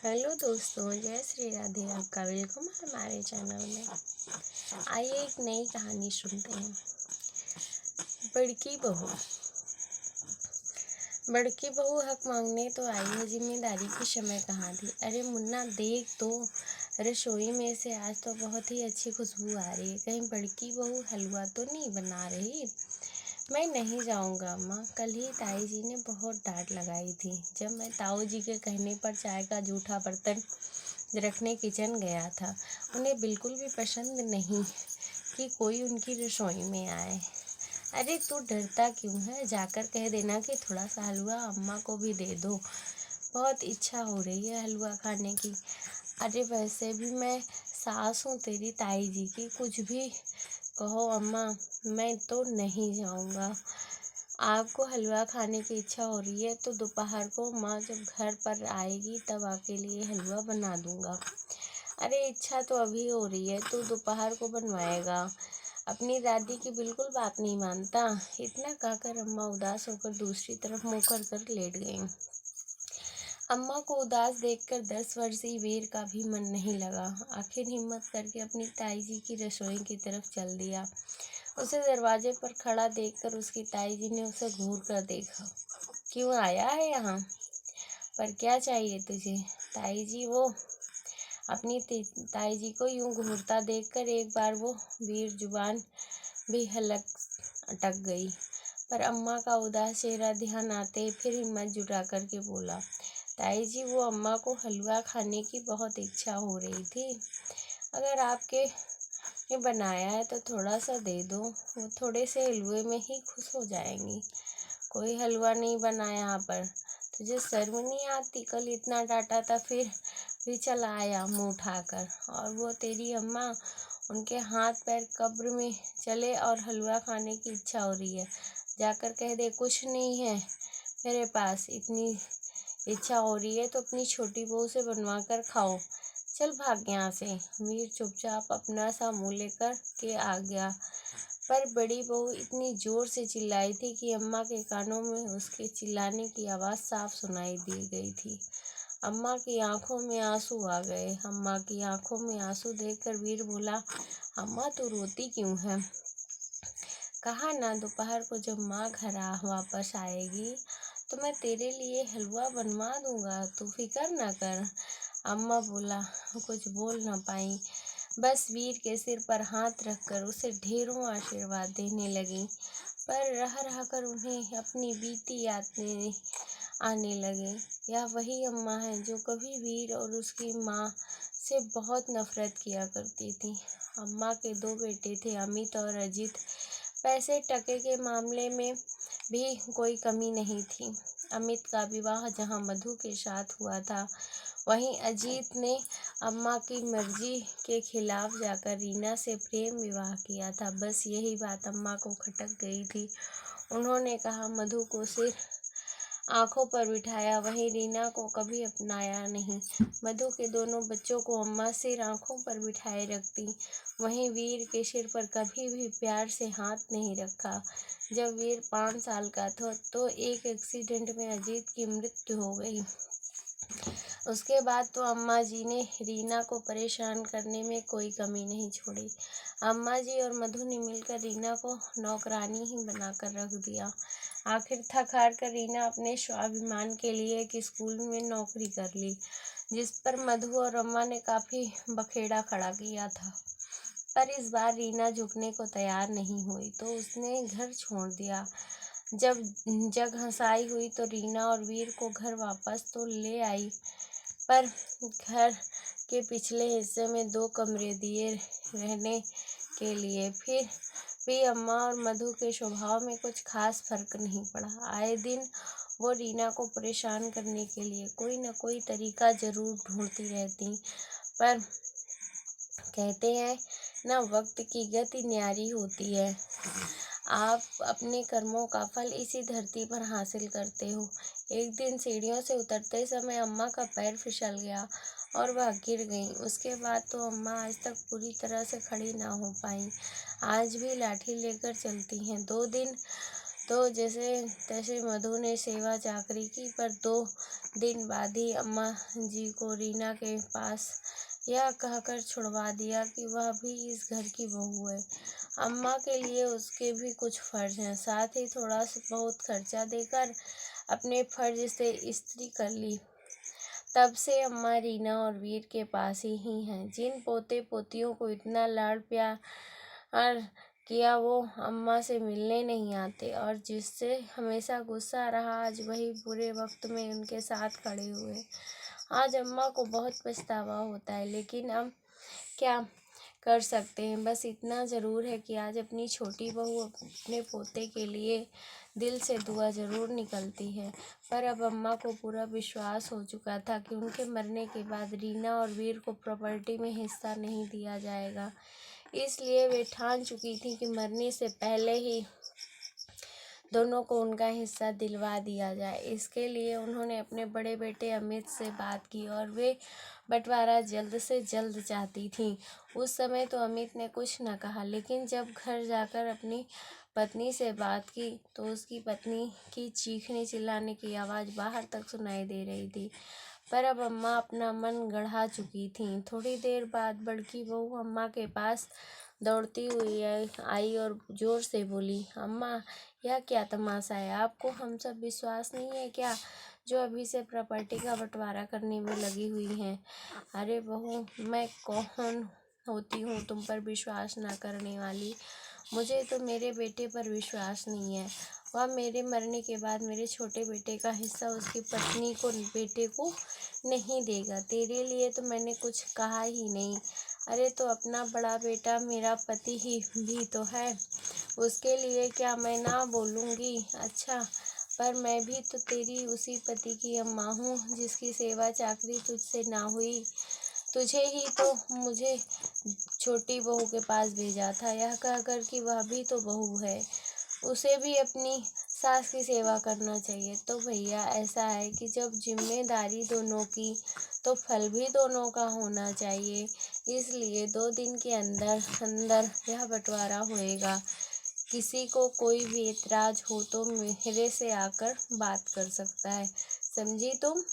Hello दोस्तों, जय श्री राधे। आपका वेलकम है हमारे चैनल में। आइए एक नई कहानी सुनते हैं। बड़की बहू। बड़की बहू हक मांगने तो आई है, जिम्मेदारी की समय कहाँ थी। अरे मुन्ना देख तो, रसोई में से आज तो बहुत ही अच्छी खुशबू आ रही है। कहीं बड़की बहू हलवा तो नहीं बना रही। मैं नहीं जाऊंगा अम्मा। कल ही ताई जी ने बहुत डांट लगाई थी जब मैं ताऊ जी के कहने पर चाय का जूठा बर्तन रखने किचन गया था। उन्हें बिल्कुल भी पसंद नहीं कि कोई उनकी रसोई में आए। अरे तू डरता क्यों है? जाकर कह देना कि थोड़ा सा हलवा अम्मा को भी दे दो, बहुत इच्छा हो रही है हलवा खाने की। अरे वैसे भी मैं सास हूँ तेरी ताई जी की, कुछ भी कहो अम्मा, मैं तो नहीं जाऊँगा। आपको हलवा खाने की इच्छा हो रही है तो दोपहर को माँ जब घर पर आएगी तब आपके लिए हलवा बना दूँगा। अरे इच्छा तो अभी हो रही है, तू दोपहर को बनवाएगा। अपनी दादी की बिल्कुल बात नहीं मानता। इतना कहकर अम्मा उदास होकर दूसरी तरफ मुँह कर लेट गईं। अम्मा को उदास देखकर 10 वर्षीय वीर का भी मन नहीं लगा। आखिर हिम्मत करके अपनी ताई जी की रसोई की तरफ चल दिया। उसे दरवाजे पर खड़ा देखकर उसकी ताई जी ने उसे घूर कर देखा। क्यों आया है यहाँ पर? क्या चाहिए तुझे? ताई जी वो अपनी ताई जी को यूं घूरता देखकर एक बार वो वीर जुबान भी हलक अटक गई। पर अम्मा का उदास चेहरा ध्यान आते फिर हिम्मत जुटा करके बोला, ताई जी वो अम्मा को हलवा खाने की बहुत इच्छा हो रही थी। अगर आपके ने बनाया है तो थोड़ा सा दे दो, वो थोड़े से हलवे में ही खुश हो जाएंगी। कोई हलवा नहीं बना यहाँ पर। तुझे शर्म नहीं आती? कल इतना डांटा था फिर भी चला आया मुँह उठाकर। और वो तेरी अम्मा, उनके हाथ पैर कब्र में चले और हलवा खाने की इच्छा हो रही है। जाकर कह दे कुछ नहीं है मेरे पास, इतनी इच्छा हो रही है तो अपनी छोटी बहू से बनवा कर खाओ। चल भाग यहाँ से। वीर चुपचाप अपना सा मुँह लेकर के आ गया। पर बड़ी बहू इतनी जोर से चिल्लाई थी कि अम्मा के कानों में उसके चिल्लाने की आवाज़ साफ सुनाई दी गई थी। अम्मा की आंखों में आंसू आ गए। अम्मा की आंखों में आंसू देखकर वीर बोला, अम्मा तू रोती क्यों है? कहा ना दोपहर को जब माँ घर वापस आएगी तो मैं तेरे लिए हलवा बनवा दूंगा, तू फिक्र ना कर। अम्मा बोला कुछ बोल ना पाई, बस वीर के सिर पर हाथ रखकर उसे ढेरों आशीर्वाद देने लगी। पर रह कर उन्हें अपनी बीती यादें आने लगे। यह वही अम्मा है जो कभी वीर और उसकी माँ से बहुत नफरत किया करती थी। अम्मा के 2 बेटे थे, अमित और अजित। पैसे टके के मामले में भी कोई कमी नहीं थी। अमित का विवाह जहाँ मधु के साथ हुआ था, वहीं अजीत ने अम्मा की मर्जी के खिलाफ जाकर रीना से प्रेम विवाह किया था। बस यही बात अम्मा को खटक गई थी। उन्होंने कहा मधु को सिर्फ आंखों पर बिठाया, वहीं रीना को कभी अपनाया नहीं। मधु के दोनों बच्चों को अम्मा सिर आंखों पर बिठाए रखती, वहीं वीर के सिर पर कभी भी प्यार से हाथ नहीं रखा। जब वीर 5 साल का था तो एक एक्सीडेंट में अजीत की मृत्यु हो गई। उसके बाद तो अम्मा जी ने रीना को परेशान करने में कोई कमी नहीं छोड़ी। अम्मा जी और मधु ने मिलकर रीना को नौकरानी ही बनाकर रख दिया। आखिर थक हार कर रीना अपने स्वाभिमान के लिए एक स्कूल में नौकरी कर ली, जिस पर मधु और अम्मा ने काफ़ी बखेड़ा खड़ा किया था। पर इस बार रीना झुकने को तैयार नहीं हुई तो उसने घर छोड़ दिया। जब जग हंसाई हुई तो रीना और वीर को घर वापस तो ले आई, पर घर के पिछले हिस्से में 2 कमरे दिए रहने के लिए। फिर भी अम्मा और मधु के स्वभाव में कुछ खास फर्क नहीं पड़ा। आए दिन वो रीना को परेशान करने के लिए कोई न कोई तरीका जरूर ढूंढती रहती। पर कहते हैं ना, वक्त की गति न्यारी होती है। आप अपने कर्मों का फल इसी धरती पर हासिल करते हो। एक दिन सीढ़ियों से उतरते समय अम्मा का पैर फिसल गया और वह गिर गईं। उसके बाद तो अम्मा आज तक पूरी तरह से खड़ी ना हो पाई। आज भी लाठी लेकर चलती हैं। 2 दिन तो जैसे तैसे मधु ने सेवा चाकरी की, पर 2 दिन बाद ही अम्मा जी को रीना के पास यह कहकर छुड़वा दिया कि वह भी इस घर की बहू है। अम्मा के लिए उसके भी कुछ फर्ज हैं, साथ ही थोड़ा बहुत खर्चा देकर अपने फर्ज से इस्त्री कर ली। तब से अम्मा रीना और वीर के पास ही हैं। जिन पोते पोतियों को इतना लाड़ प्यार किया वो अम्मा से मिलने नहीं आते, और जिससे हमेशा गुस्सा रहा आज वही बुरे वक्त में उनके साथ खड़े हुए। आज अम्मा को बहुत पछतावा होता है, लेकिन अब क्या कर सकते हैं। बस इतना ज़रूर है कि आज अपनी छोटी बहू अपने पोते के लिए दिल से दुआ ज़रूर निकलती है। पर अब अम्मा को पूरा विश्वास हो चुका था कि उनके मरने के बाद रीना और वीर को प्रॉपर्टी में हिस्सा नहीं दिया जाएगा। इसलिए वे ठान चुकी थी कि मरने से पहले ही दोनों को उनका हिस्सा दिलवा दिया जाए। इसके लिए उन्होंने अपने बड़े बेटे अमित से बात की और वे बंटवारा जल्द से जल्द चाहती थीं। उस समय तो अमित ने कुछ न कहा, लेकिन जब घर जाकर अपनी पत्नी से बात की तो उसकी पत्नी की चीखने चिल्लाने की आवाज़ बाहर तक सुनाई दे रही थी। पर अब अम्मा अपना मन गढ़ा चुकी थीं। थोड़ी देर बाद बड़की बहू अम्मा के पास दौड़ती हुई आई और जोर से बोली, अम्मा यह क्या तमाशा है? आपको हम सब विश्वास नहीं है क्या, जो अभी से प्रॉपर्टी का बंटवारा करने में लगी हुई हैं? अरे बहू, मैं कौन होती हूँ तुम पर विश्वास ना करने वाली? मुझे तो मेरे बेटे पर विश्वास नहीं है। वह मेरे मरने के बाद मेरे छोटे बेटे का हिस्सा उसकी पत्नी को बेटे को नहीं देगा। तेरे लिए तो मैंने कुछ कहा ही नहीं। अरे तो अपना बड़ा बेटा मेरा पति ही भी तो है, उसके लिए क्या मैं ना बोलूँगी? अच्छा, पर मैं भी तो तेरी उसी पति की अम्मा हूँ जिसकी सेवा चाकरी तुझसे ना हुई। तुझे ही तो मुझे छोटी बहू के पास भेजा था, यह कहकर कि वह भी तो बहू है, उसे भी अपनी सास की सेवा करना चाहिए। तो भैया ऐसा है कि जब जिम्मेदारी दोनों की, तो फल भी दोनों का होना चाहिए। इसलिए 2 दिन के अंदर अंदर यह बंटवारा होएगा। किसी को कोई भी एतराज हो तो मेरे से आकर बात कर सकता है। समझी तुम?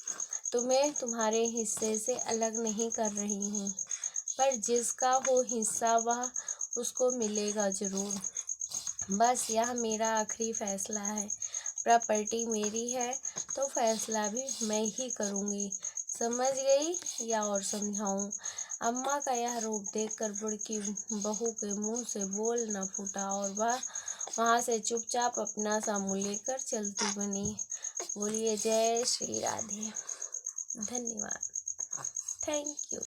तुम्हें तुम्हारे हिस्से से अलग नहीं कर रही हूँ, पर जिसका हो हिस्सा वह उसको मिलेगा ज़रूर। बस यह मेरा आखिरी फैसला है। प्रॉपर्टी मेरी है तो फैसला भी मैं ही करूँगी। समझ गई या और समझाऊँ? अम्मा का यह रूप देखकर बड़की बहू के मुंह से बोल न फूटा और वह वहाँ से चुपचाप अपना सामान लेकर चलती बनी। बोलिए जय श्री राधे। धन्यवाद। Thank you.